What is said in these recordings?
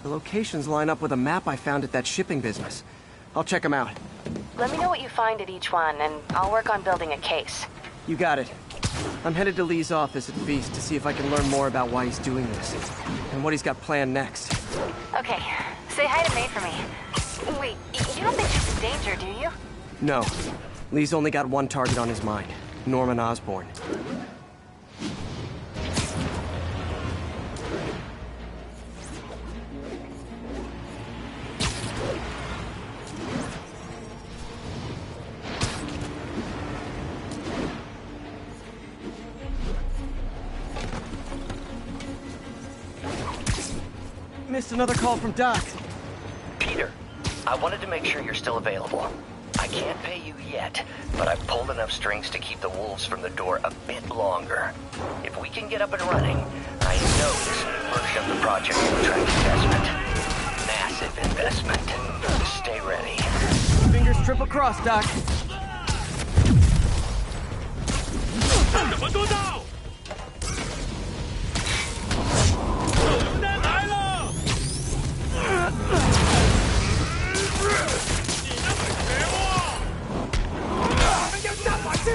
The locations line up with a map I found at that shipping business. I'll check them out. Let me know what you find at each one, and I'll work on building a case. You got it. I'm headed to Lee's office at Feast to see if I can learn more about why he's doing this, and what he's got planned next. Okay, say hi to May for me. Wait, you don't think she's in danger, do you? No. Lee's only got one target on his mind, Norman Osborn. Missed another call from Doc. Peter, I wanted to make sure you're still available. I can't pay you yet, but I've pulled enough strings to keep the wolves from the door a bit longer. If we can get up and running, I know this new version of the project will attract investment. Massive investment. Stay ready. Fingers triple crossed, Doc. 怎么做到？榴弹来了！你那么绝望！我们要下反击！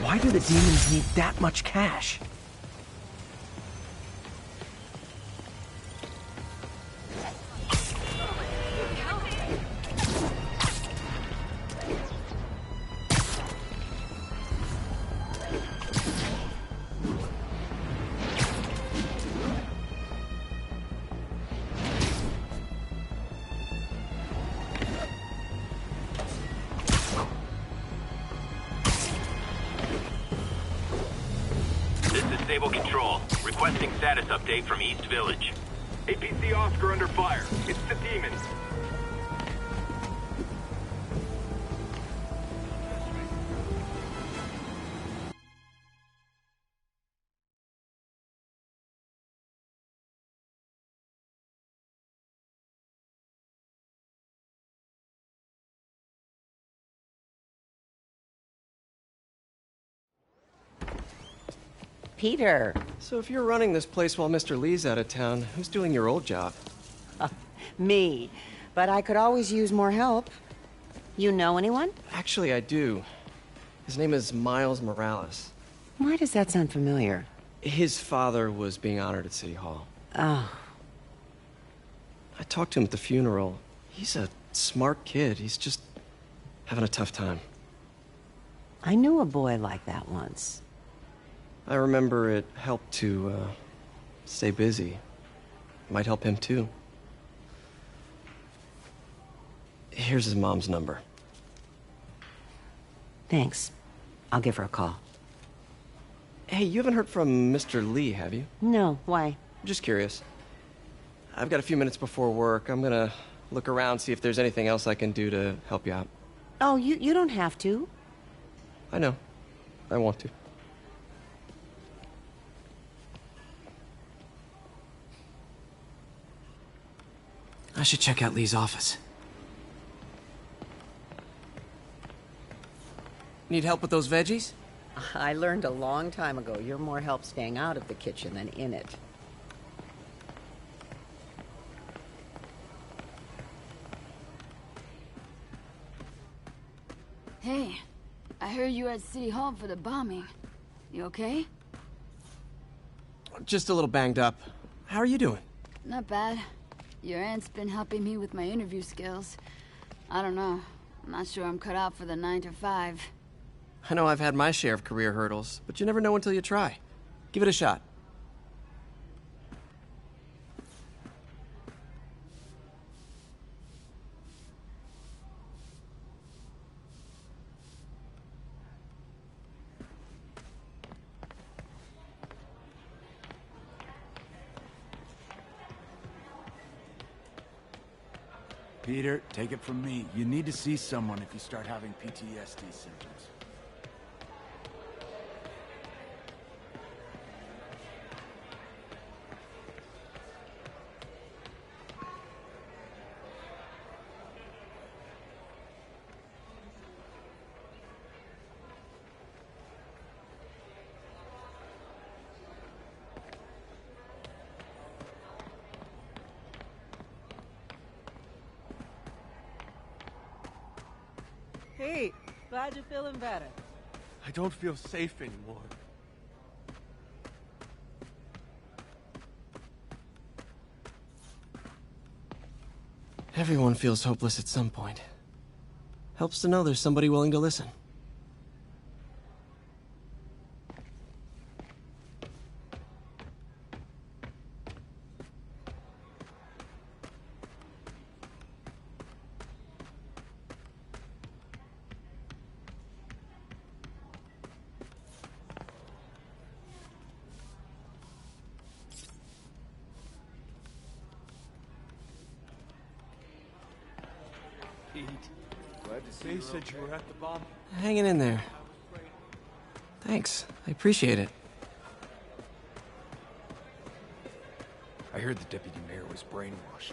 Why do the demons need that much cash? Stable Control, requesting status update from East Village. APC Oscar under fire. It's the demons. Peter. So if you're running this place while Mr. Lee's out of town, who's doing your old job? Me. But I could always use more help. You know anyone? Actually, I do. His name is Miles Morales. Why does that sound familiar? His father was being honored at City Hall. Oh. I talked to him at the funeral. He's a smart kid. He's just having a tough time. I knew a boy like that once. I remember it helped to, stay busy. Might help him, too. Here's his mom's number. Thanks. I'll give her a call. Hey, you haven't heard from Mr. Lee, have you? No, why? Just curious. I've got a few minutes before work. I'm gonna look around, see if there's anything else I can do to help you out. Oh, you don't have to. I know. I want to. I should check out Lee's office. Need help with those veggies? I learned a long time ago you're more help staying out of the kitchen than in it. Hey, I heard you were at City Hall for the bombing. You okay? Just a little banged up. How are you doing? Not bad. Your aunt's been helping me with my interview skills. I don't know. I'm not sure I'm cut out for the 9 to 5. I know I've had my share of career hurdles, but you never know until you try. Give it a shot. Peter, take it from me. You need to see someone if you start having PTSD symptoms. Hey, glad you're feeling better. I don't feel safe anymore. Everyone feels hopeless at some point. Helps to know there's somebody willing to listen. Pete, glad to see you. They said you were at the bomb. Hanging in there. Thanks. I appreciate it. I heard the deputy mayor was brainwashed.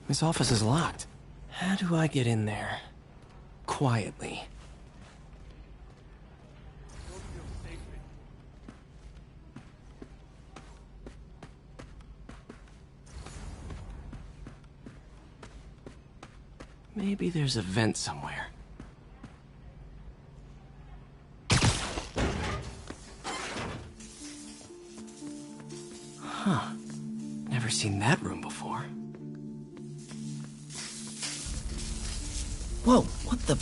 This office is locked. How do I get in there? Quietly. Maybe there's a vent somewhere. Huh. Never seen that room before. Whoa, what the?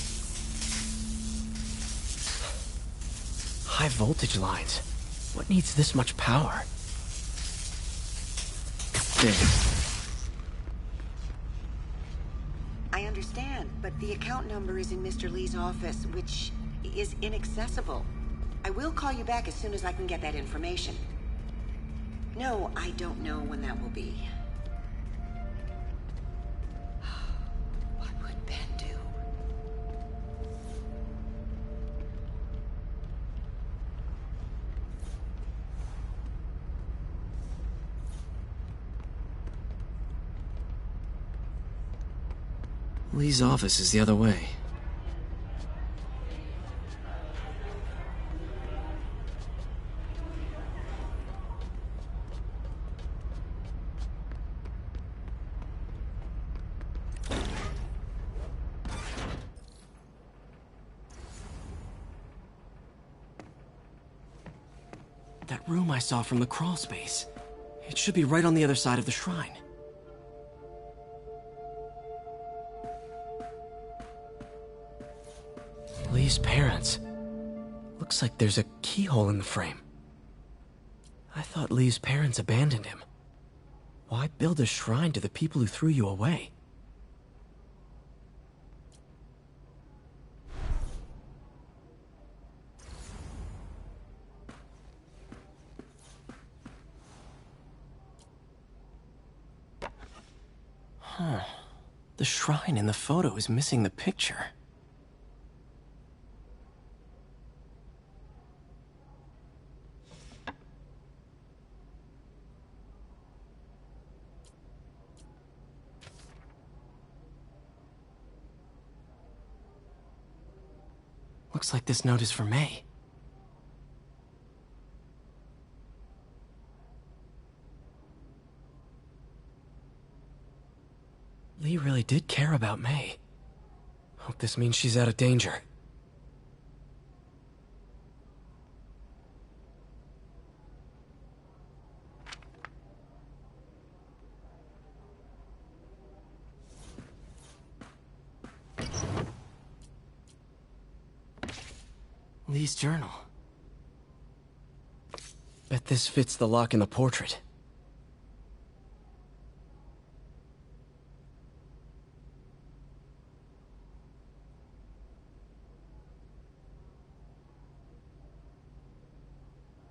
High voltage lines. What needs this much power? There. I understand, but the account number is in Mr. Lee's office, which is inaccessible. I will call you back as soon as I can get that information. No, I don't know when that will be. What would Ben do? Lee's office is the other way. That room I saw from the crawl space. It should be right on the other side of the shrine. Lee's parents. Looks like there's a keyhole in the frame. I thought Lee's parents abandoned him. Why build a shrine to the people who threw you away? Huh. The shrine in the photo is missing the picture. Looks like this note is for May. Lee really did care about May. Hope this means she's out of danger. Lee's journal. Bet this fits the lock in the portrait.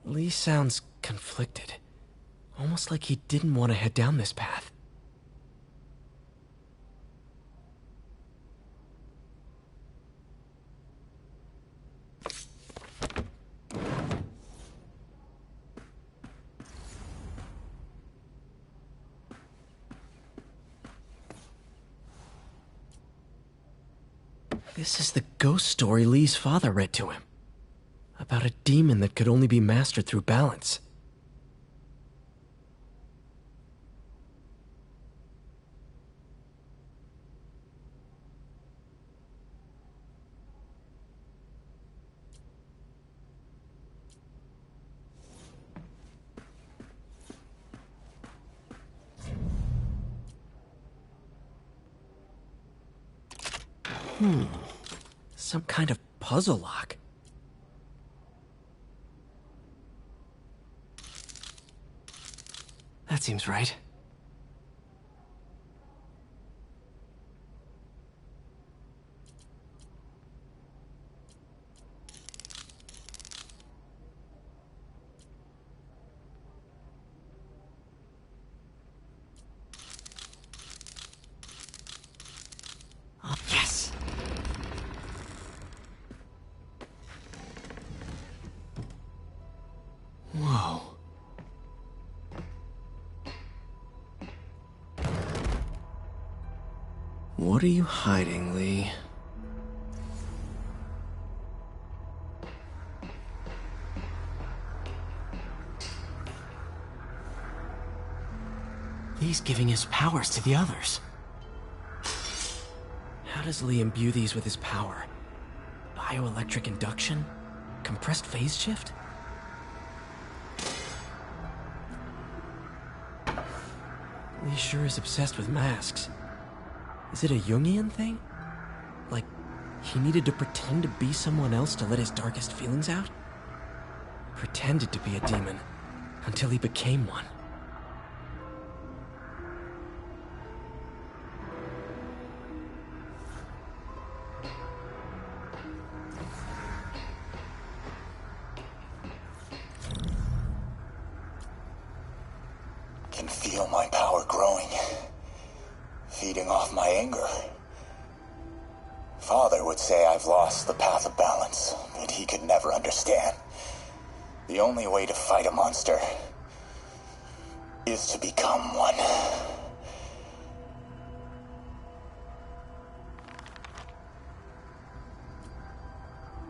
Lee sounds conflicted. Almost like he didn't want to head down this path. This is the ghost story Lee's father read to him. About a demon that could only be mastered through balance. Some kind of puzzle lock. That seems right. Oh, yes! Whoa. What are you hiding, Lee? Lee's giving his powers to the others. How does Lee imbue these with his power? Bioelectric induction? Compressed phase shift? Lee sure is obsessed with masks. Is it a Jungian thing? Like, he needed to pretend to be someone else to let his darkest feelings out? Pretended to be a demon, until he became one. Can feel my power growing, feeding off my anger. Father would say I've lost the path of balance, but he could never understand. The only way to fight a monster is to become one.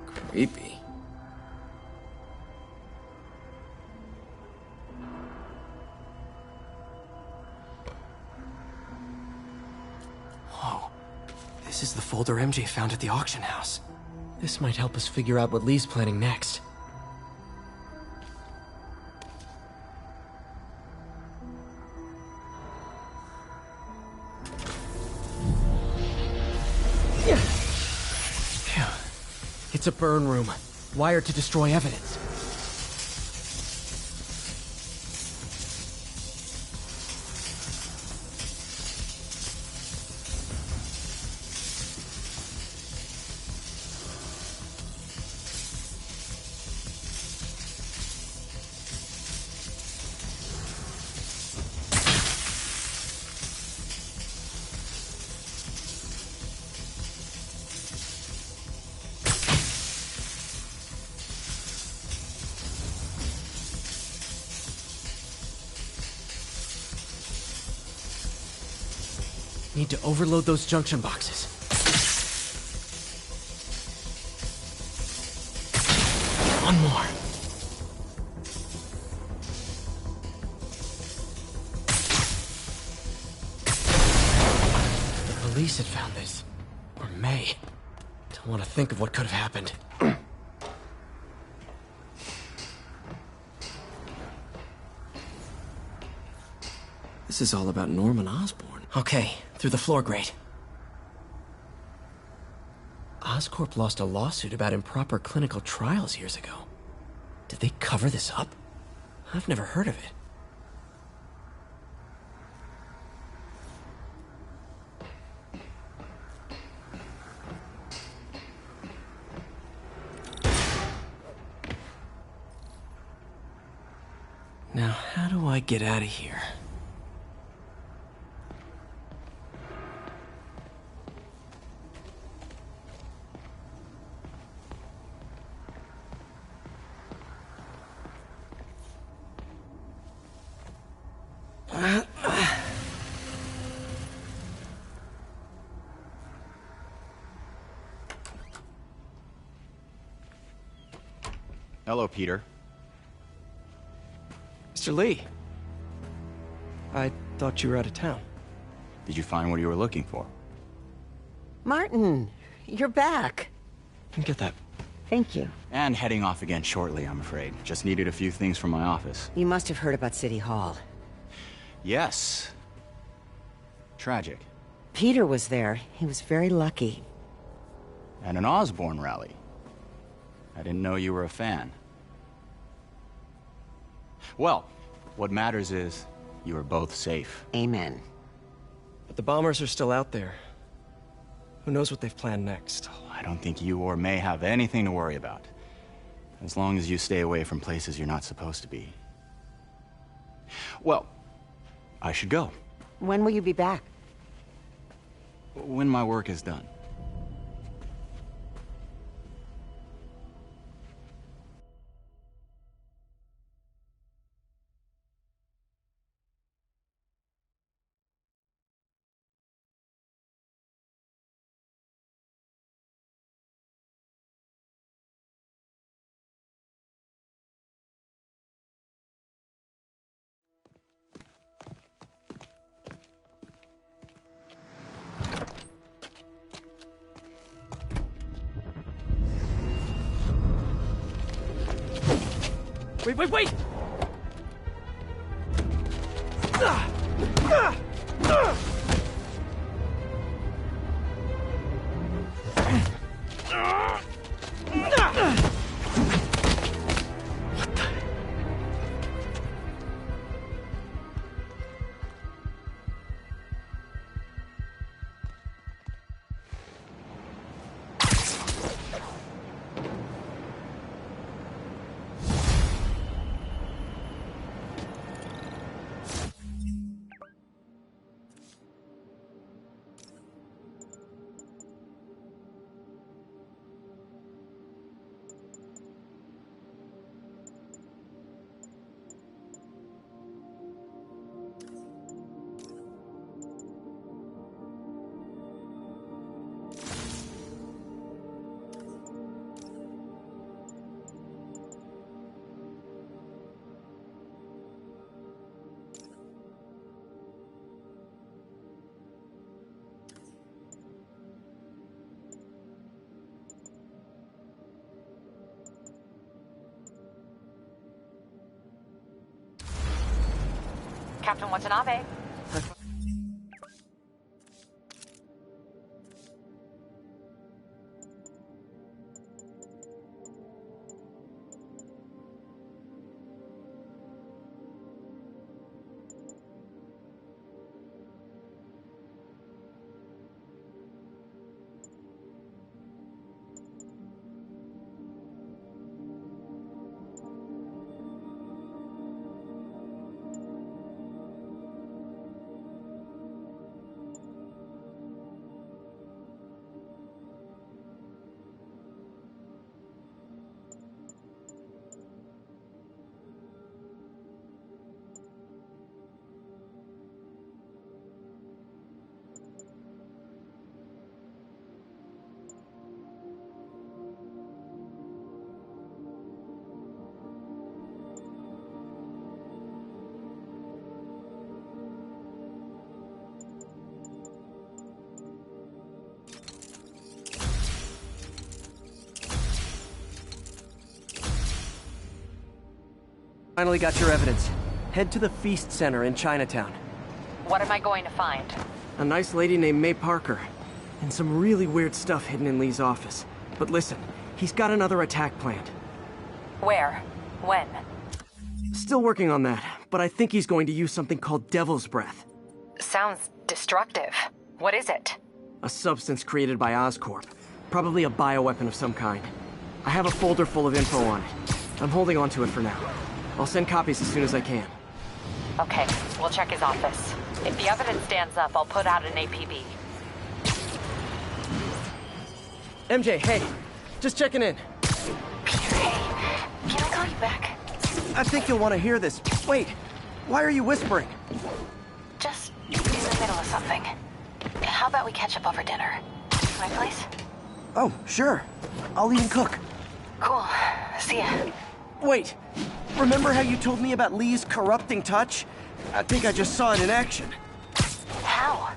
Creepy. This is the folder MJ found at the auction house. This might help us figure out what Lee's planning next. It's a burn room, wired to destroy evidence. Need to overload those junction boxes. One more. The police had found this. Or May. Don't want to think of what could have happened. This is all about Norman Osborn. Okay, through the floor grate. Oscorp lost a lawsuit about improper clinical trials years ago. Did they cover this up? I've never heard of it. Now, how do I get out of here? Hello, Peter. Mr. Lee. I thought you were out of town. Did you find what you were looking for? Martin, you're back. Can get that. Thank you. And heading off again shortly, I'm afraid. Just needed a few things from my office. You must have heard about City Hall. Yes. Tragic. Peter was there. He was very lucky. And an Osborn rally. I didn't know you were a fan. Well, what matters is you are both safe. Amen. But the bombers are still out there. Who knows what they've planned next? I don't think you or May have anything to worry about. As long as you stay away from places you're not supposed to be. Well, I should go. When will you be back? When my work is done. Wait! Captain Watanabe. Finally got your evidence. Head to the Feast Center in Chinatown. What am I going to find? A nice lady named May Parker. And some really weird stuff hidden in Lee's office. But listen, he's got another attack planned. Where? When? Still working on that, but I think he's going to use something called Devil's Breath. Sounds destructive. What is it? A substance created by Oscorp. Probably a bioweapon of some kind. I have a folder full of info on it. I'm holding on to it for now. I'll send copies as soon as I can. Okay, we'll check his office. If the evidence stands up, I'll put out an APB. MJ, hey. Just checking in. Peter, hey. Can I call you back? I think you'll want to hear this. Wait, why are you whispering? Just in the middle of something. How about we catch up over dinner? My place? Oh, sure. I'll even cook. Cool. See ya. Wait, remember how you told me about Lee's corrupting touch? I think I just saw it in action. How?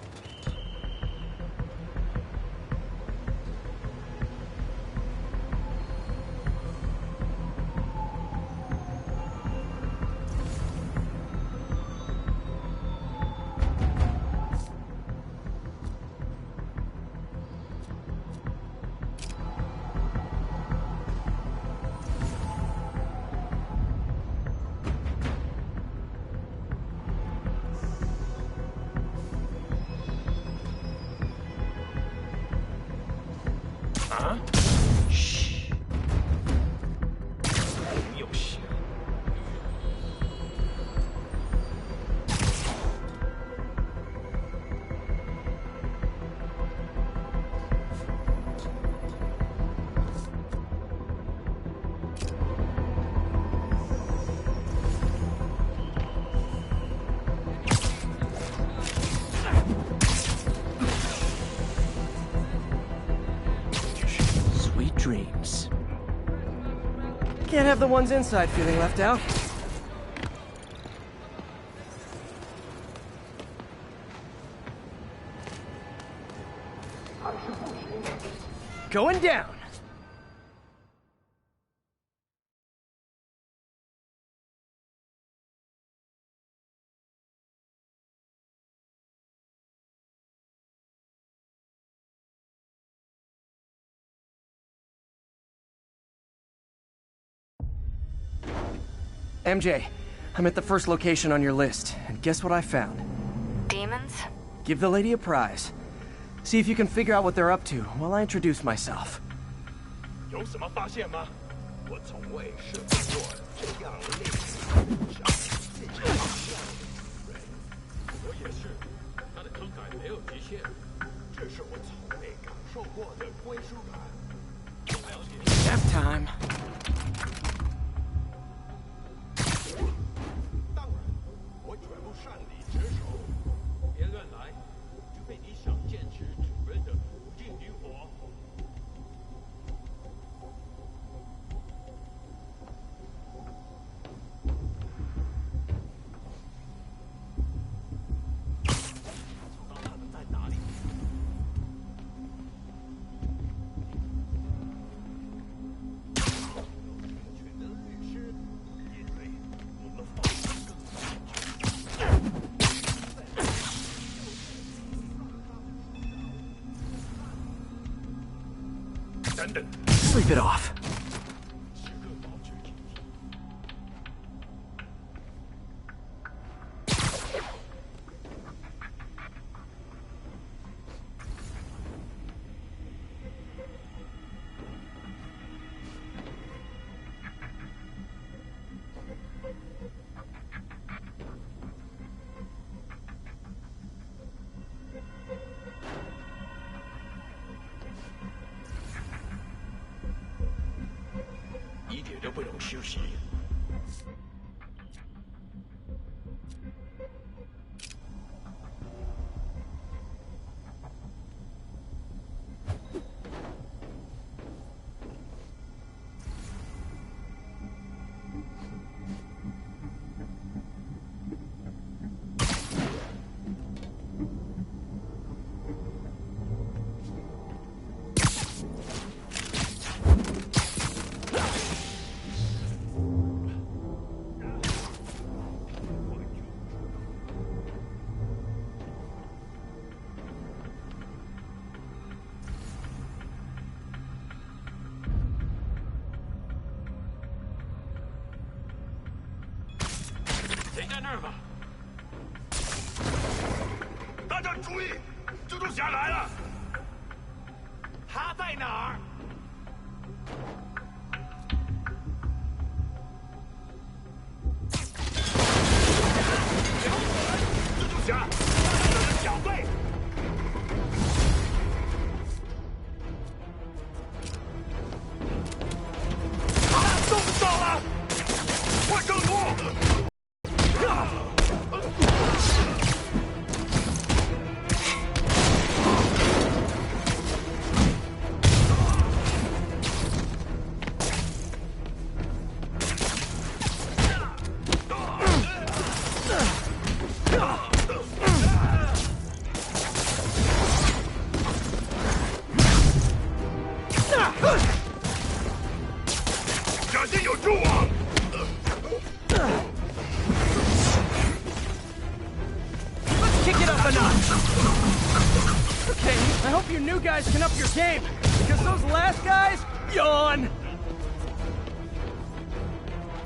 Dreams. Can't have the ones inside feeling left out. Going down. MJ, I'm at the first location on your list, and guess what I found? Demons? Give the lady a prize. See if you can figure out what they're up to while I introduce myself. 有什么发现吗？我从未设计过这样类似像这样人，我也是。他的慷慨没有极限，这是我从未感受过的归属感。Nap time. 当然，我绝不擅离职守。别乱来，除非你想坚持主任的苦尽军火。 Sleep it off. 在那儿吧。大家注意，蜘蛛侠来了。他在哪儿？蜘蛛侠，他的小队。动不到了，快更多！小心有蛛网！Let's kick it up a notch! Okay, I hope you new guys can up your game, because those last guys, yawn!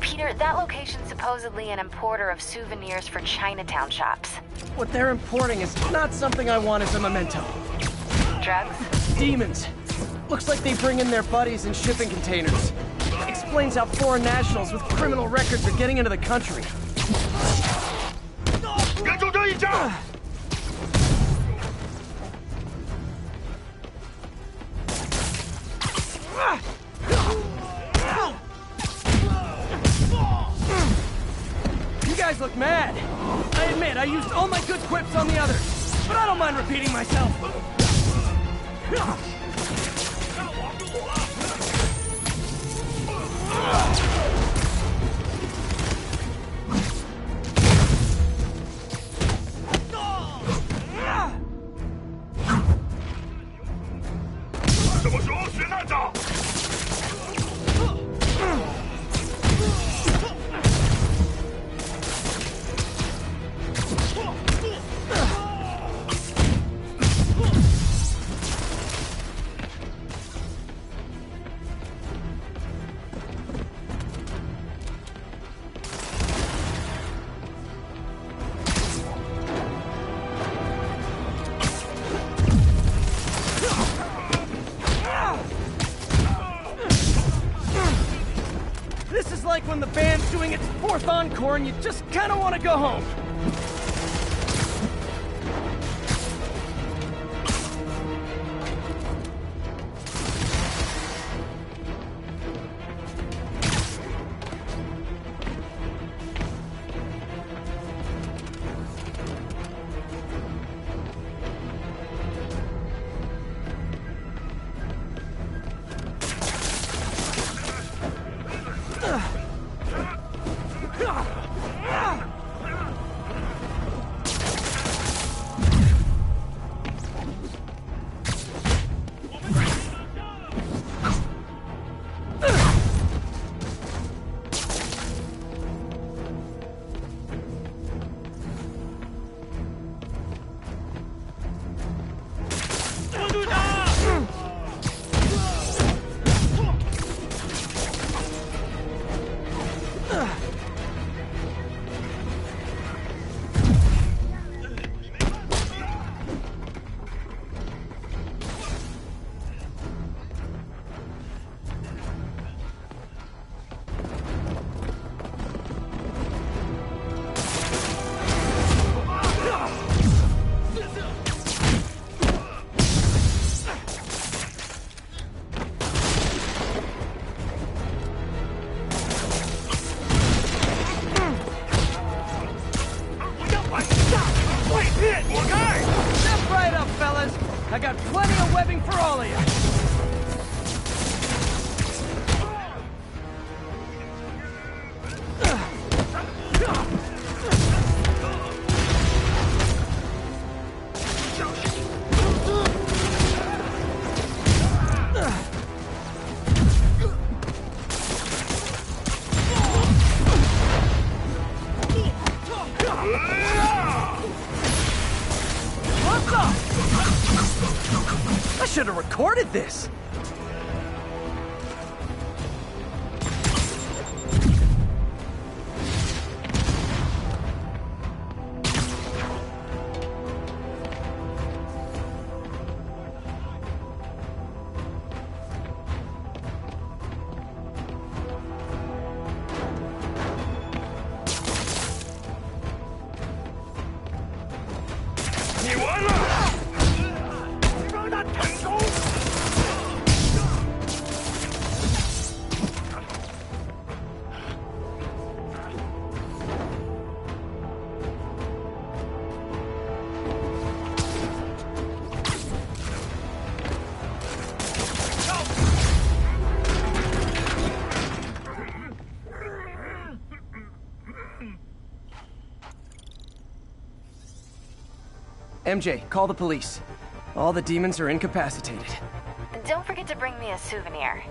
Peter, that location's supposedly an importer of souvenirs for Chinatown shops. What they're importing is not something I want as a memento. Drugs? Demons. Looks like they bring in their buddies in shipping containers. Explains how foreign nationals with criminal records are getting into the country. 援助这一仗！You guys look mad. I admit, I used all my good quips on the others, but I don't mind repeating myself. 什么时候学那招？This is like when the band's doing its 4th encore and you just kind of want to go home. Step right up, fellas. I got plenty of webbing for all of you. I should have recorded this. MJ, call the police. All the demons are incapacitated. Don't forget to bring me a souvenir.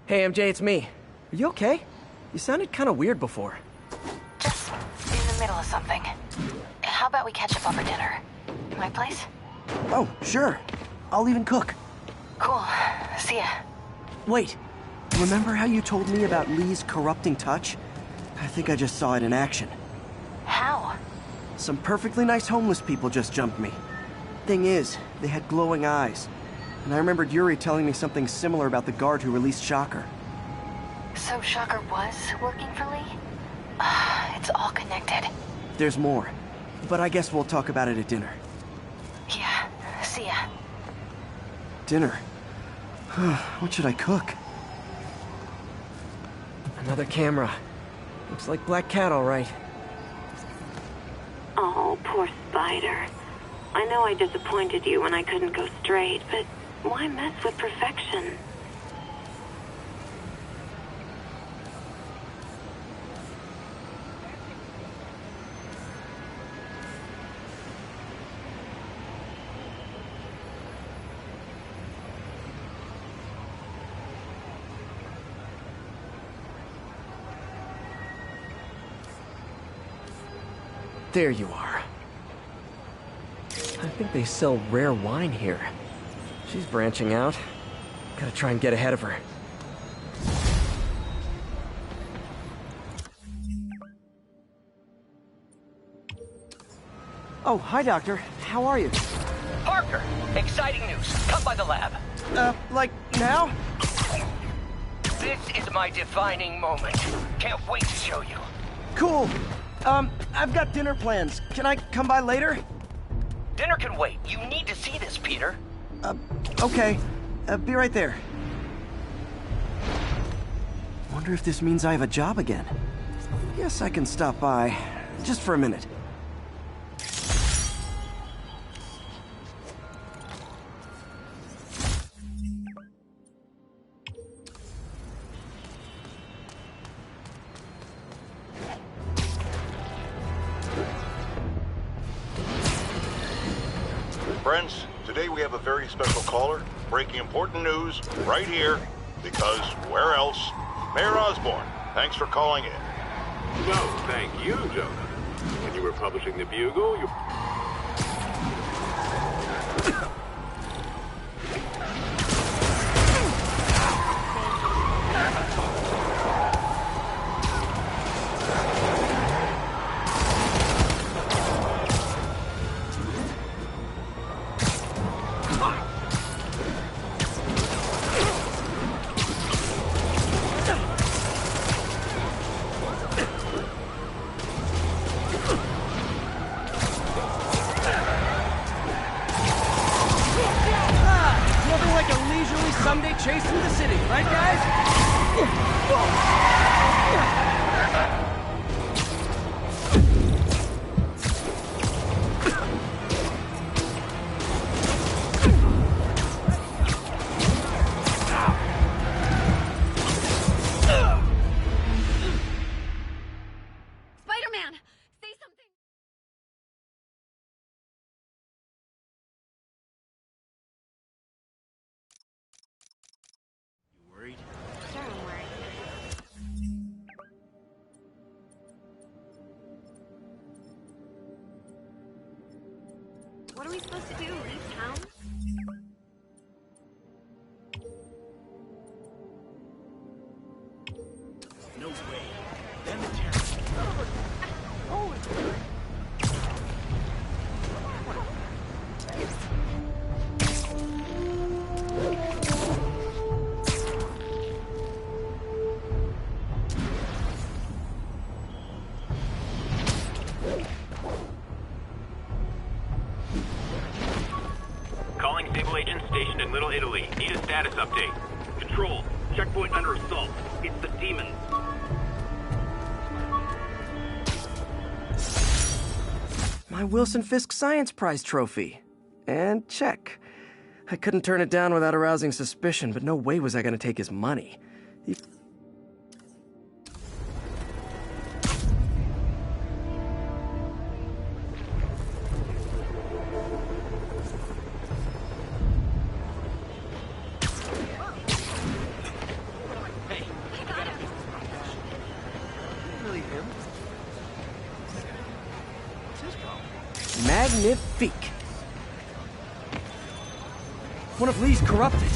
Hey, MJ, it's me. Are you okay? You sounded kind of weird before. Just in the middle of something. How about we catch up over dinner? My place? Oh, sure. I'll even cook. Cool. See ya. Wait. Remember how you told me about Lee's corrupting touch? I think I just saw it in action. How? Some perfectly nice homeless people just jumped me. Thing is, they had glowing eyes. And I remembered Yuri telling me something similar about the guard who released Shocker. So Shocker was working for Lee? It's all connected. There's more. But I guess we'll talk about it at dinner. Yeah, see ya. Dinner? What should I cook? Another camera. Looks like Black Cat, all right. Oh, poor Spider. I know I disappointed you when I couldn't go straight, but why mess with perfection? There you are. I think they sell rare wine here. She's branching out. Gotta try and get ahead of her. Oh, hi, Doctor. How are you? Parker, exciting news. Come by the lab. Like now? This is my defining moment. Can't wait to show you. Cool. I've got dinner plans. Can I come by later? Dinner can wait. You need to see this, Peter. Okay. Be right there. Wonder if this means I have a job again. Guess I can stop by. Just for a minute. Friends, today we have a very special caller, breaking important news right here, because where else? Mayor Osborn, thanks for calling in. No, thank you, Jonah. When you were publishing the Bugle, you... someday chase through the city, right guys? Spider-Man! Say something! You worried? Sure, I'm worried. What are we supposed to do? Leave town? No way. Then the terrorists. Calling Sable Agent stationed in Little Italy. Need a status update. Control. Checkpoint under assault. It's the demons. My Wilson Fisk Science Prize trophy. And check. I couldn't turn it down without arousing suspicion, but no way was I gonna take his money. Magnifique. One of Lee's corrupted.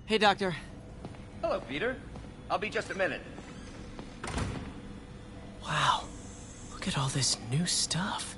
Hey, Doctor. Hello, Peter. I'll be just a minute. Wow. Look at all this new stuff.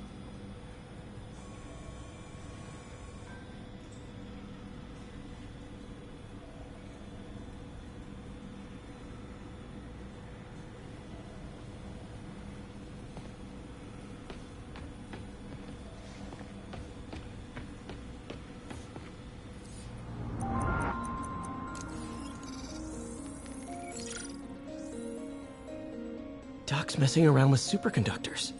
Doc's messing around with superconductors.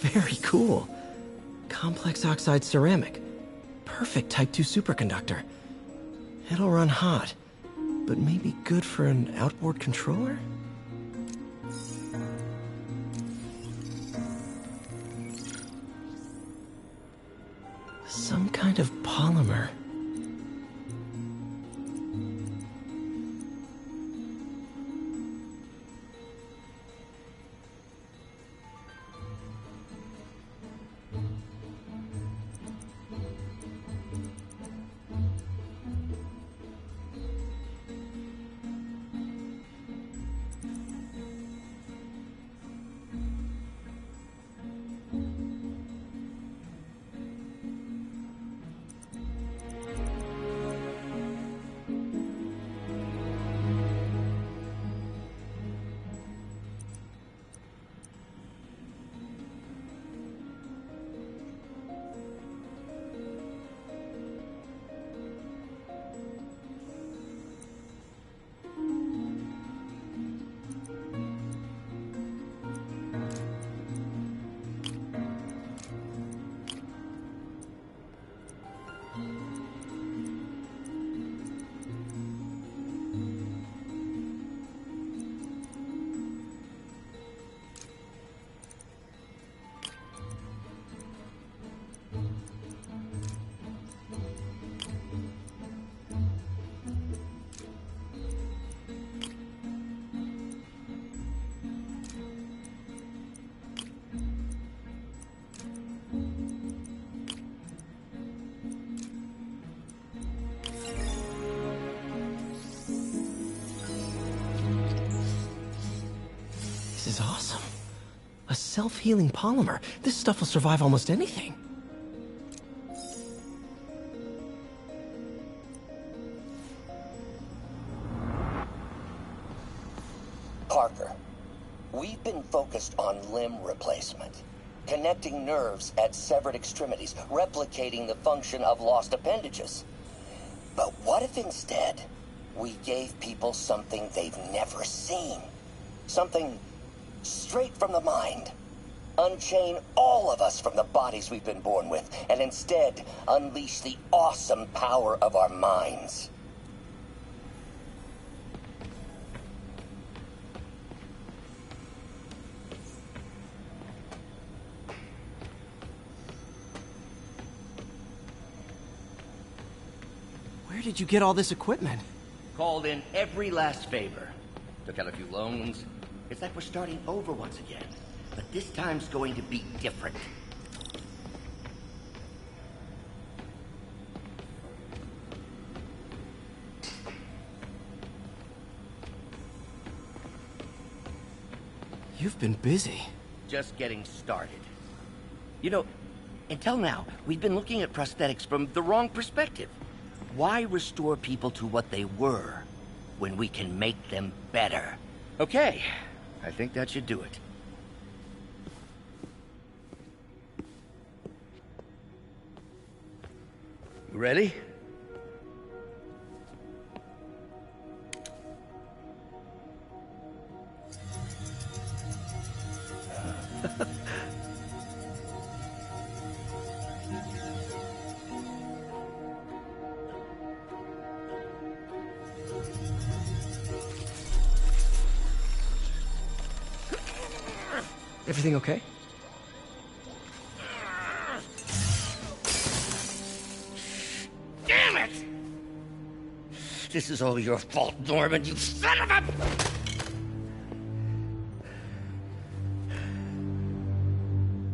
Very cool. Complex oxide ceramic. Perfect Type 2 superconductor. It'll run hot, but maybe good for an outboard controller? Some kind of polymer. This is awesome. A self-healing polymer. This stuff will survive almost anything. Parker, we've been focused on limb replacement, connecting nerves at severed extremities, replicating the function of lost appendages. But what if instead we gave people something they've never seen? Something straight from the mind. Unchain all of us from the bodies we've been born with, and instead unleash the awesome power of our minds. Where did you get all this equipment? Called in every last favor. Took out a few loans. It's like we're starting over once again. But this time's going to be different. You've been busy. Just getting started. You know, until now, we've been looking at prosthetics from the wrong perspective. Why restore people to what they were when we can make them better? Okay, I think that should do it. You ready? Everything okay? Damn it! This is all your fault, Norman, you son of a...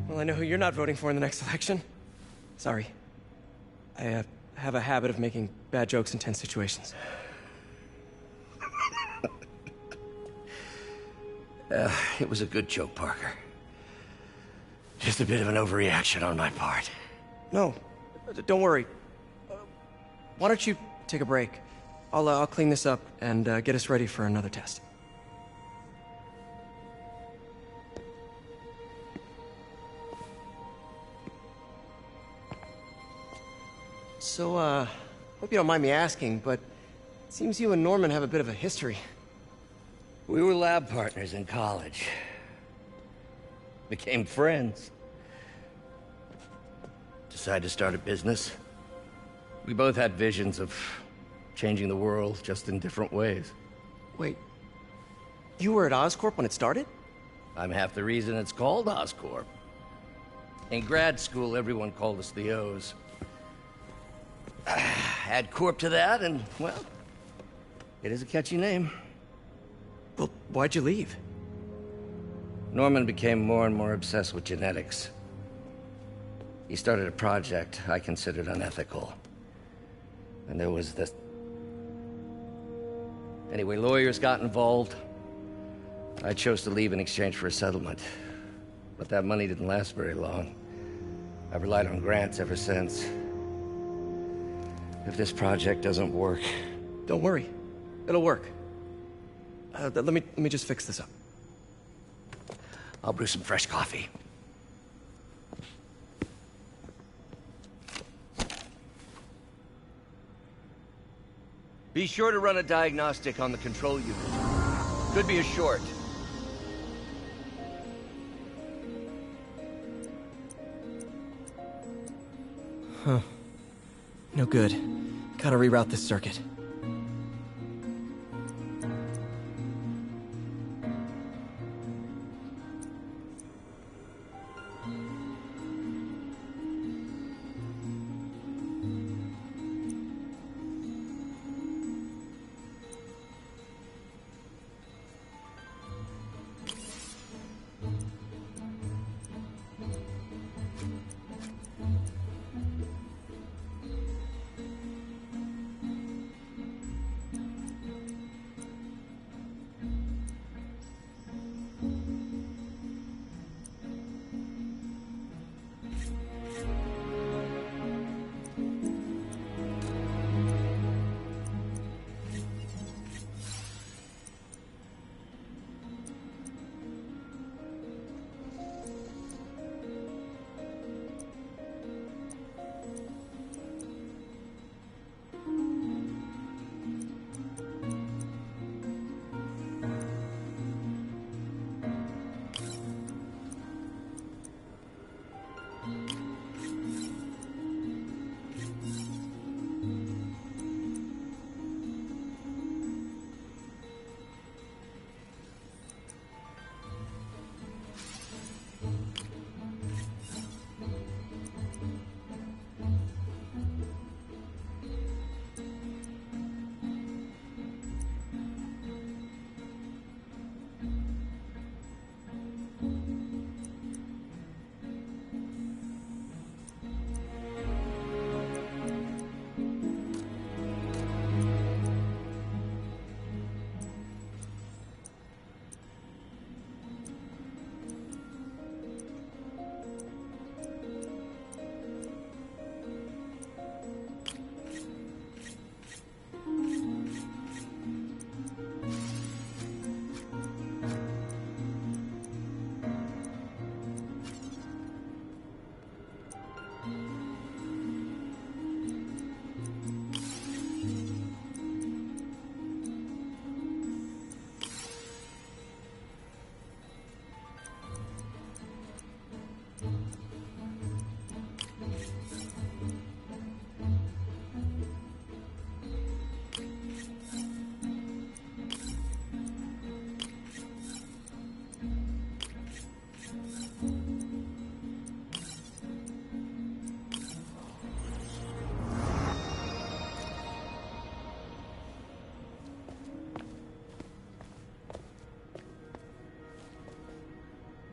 Well, I know who you're not voting for in the next election. Sorry. I have a habit of making bad jokes in tense situations. It was a good joke, Parker. Just a bit of an overreaction on my part. No, don't worry. Why don't you take a break? I'll clean this up and get us ready for another test. So, hope you don't mind me asking, but it seems you and Norman have a bit of a history. We were lab partners in college. Became friends. decide to start a business. We both had visions of changing the world, just in different ways. Wait, you were at Oscorp when it started? I'm half the reason it's called Oscorp. In grad school, everyone called us the O's. Add Corp to that, and, well, it is a catchy name. Well, why'd you leave? Norman became more and more obsessed with genetics. He started a project I considered unethical. And there was this... Anyway, lawyers got involved. I chose to leave in exchange for a settlement. But that money didn't last very long. I've relied on grants ever since. If this project doesn't work... Don't worry. It'll work. Let me just fix this up. I'll brew some fresh coffee. Be sure to run a diagnostic on the control unit. Could be a short. Huh. No good. Gotta reroute this circuit.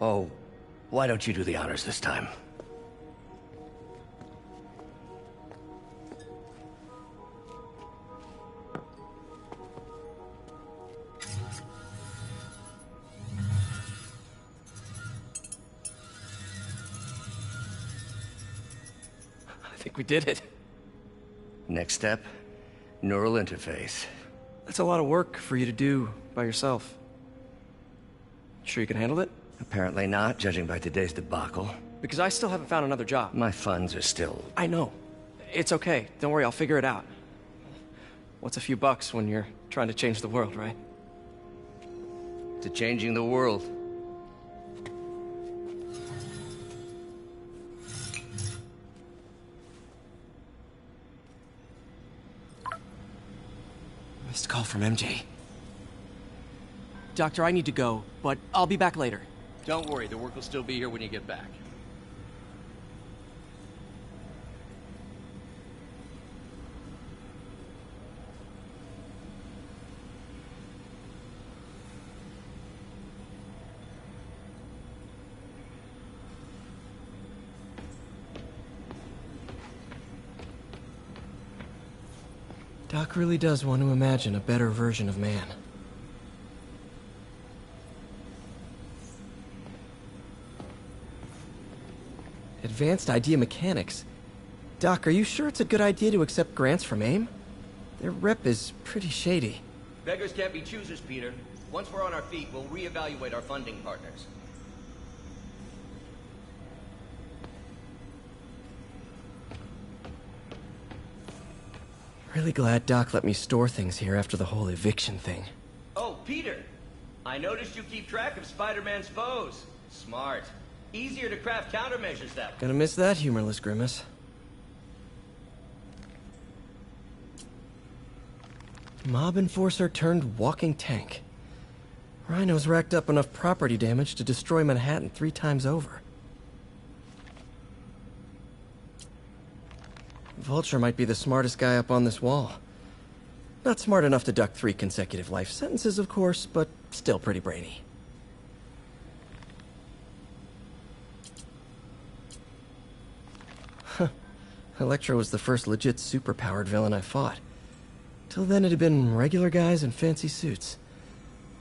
Oh, why don't you do the honors this time? I think we did it. Next step, neural interface. That's a lot of work for you to do by yourself. Sure you can handle it? Apparently not, judging by today's debacle. Because I still haven't found another job. My funds are still... I know. It's okay. Don't worry, I'll figure it out. What's a few bucks when you're trying to change the world, right? To changing the world. Missed call from MJ. Doctor, I need to go, but I'll be back later. Don't worry, the work will still be here when you get back. Doc really does want to imagine a better version of man. Advanced idea mechanics. Doc, are you sure it's a good idea to accept grants from AIM? Their rep is pretty shady. Beggars can't be choosers, Peter. Once we're on our feet, we'll reevaluate our funding partners. Really glad Doc let me store things here after the whole eviction thing. Oh, Peter! I noticed you keep track of Spider-Man's foes. Smart. Easier to craft countermeasures that way. Gonna miss that humorless grimace. Mob enforcer turned walking tank. Rhino's racked up enough property damage to destroy Manhattan 3 times over. Vulture might be the smartest guy up on this wall. Not smart enough to duck 3 consecutive life sentences, of course, but still pretty brainy. Huh. Electro was the first legit superpowered villain I fought. Till then it had been regular guys in fancy suits.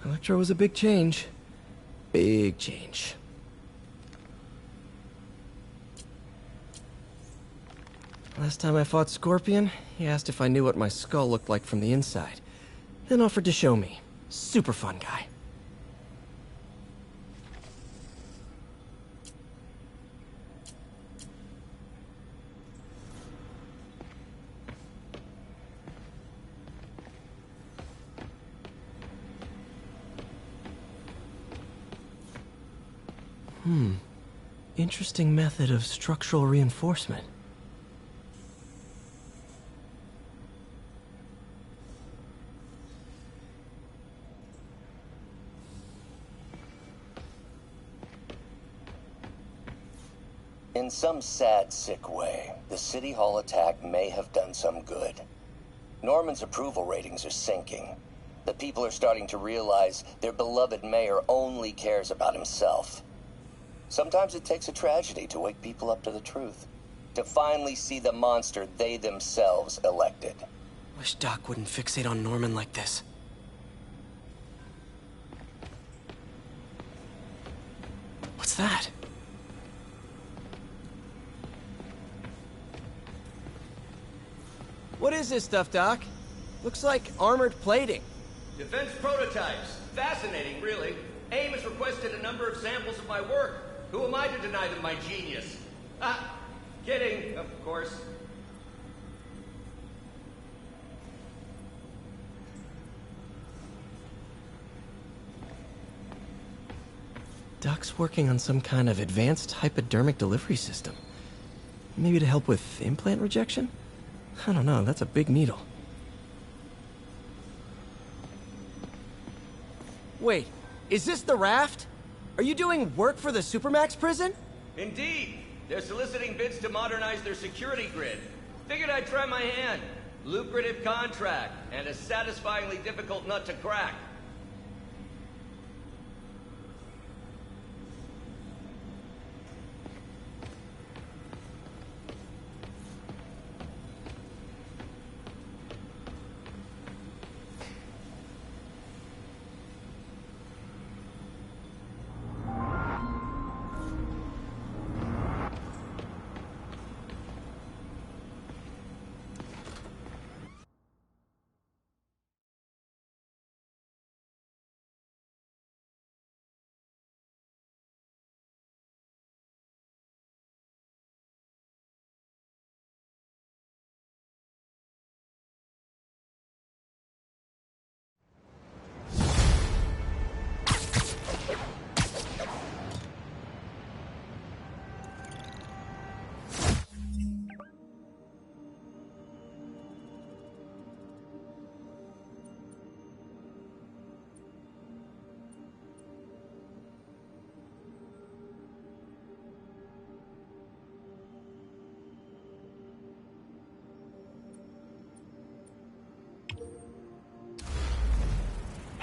Electro was a big change. Big change. Last time I fought Scorpion, he asked if I knew what my skull looked like from the inside, then offered to show me. Super fun guy. Interesting method of structural reinforcement. In some sad, sick way, the City Hall attack may have done some good. Norman's approval ratings are sinking. The people are starting to realize their beloved mayor only cares about himself. Sometimes it takes a tragedy to wake people up to the truth, to finally see the monster they themselves elected. Wish Doc wouldn't fixate on Norman like this. What's that? What is this stuff, Doc? Looks like armored plating. Defense prototypes. Fascinating, really. AIM has requested a number of samples of my work. Who am I to deny them my genius? Ah, kidding, of course. Doc's working on some kind of advanced hypodermic delivery system. Maybe to help with implant rejection? I don't know, that's a big needle. Wait, is this the raft? Are you doing work for the Supermax prison? Indeed. They're soliciting bids to modernize their security grid. Figured I'd try my hand. Lucrative contract, and a satisfyingly difficult nut to crack.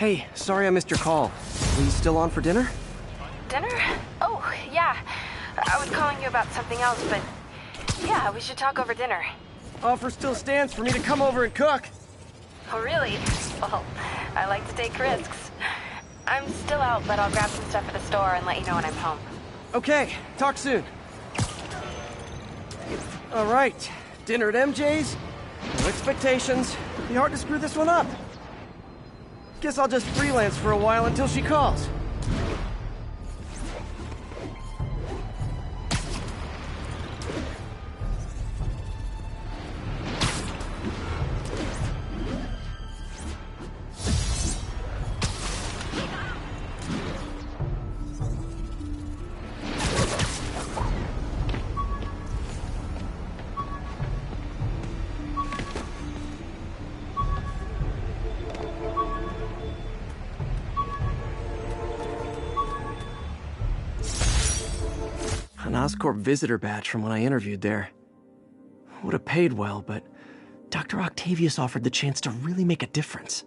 Hey, sorry I missed your call. Are you still on for dinner? Dinner? Oh, yeah. I was calling you about something else, but yeah, we should talk over dinner. Offer still stands for me to come over and cook. Oh, really? Well, I like to take risks. I'm still out, but I'll grab some stuff at the store and let you know when I'm home. Okay, talk soon. All right, dinner at MJ's. No expectations. Be hard to screw this one up. Guess I'll just freelance for a while until she calls. An Oscorp visitor badge from when I interviewed there. Would have paid well, but Dr. Octavius offered the chance to really make a difference.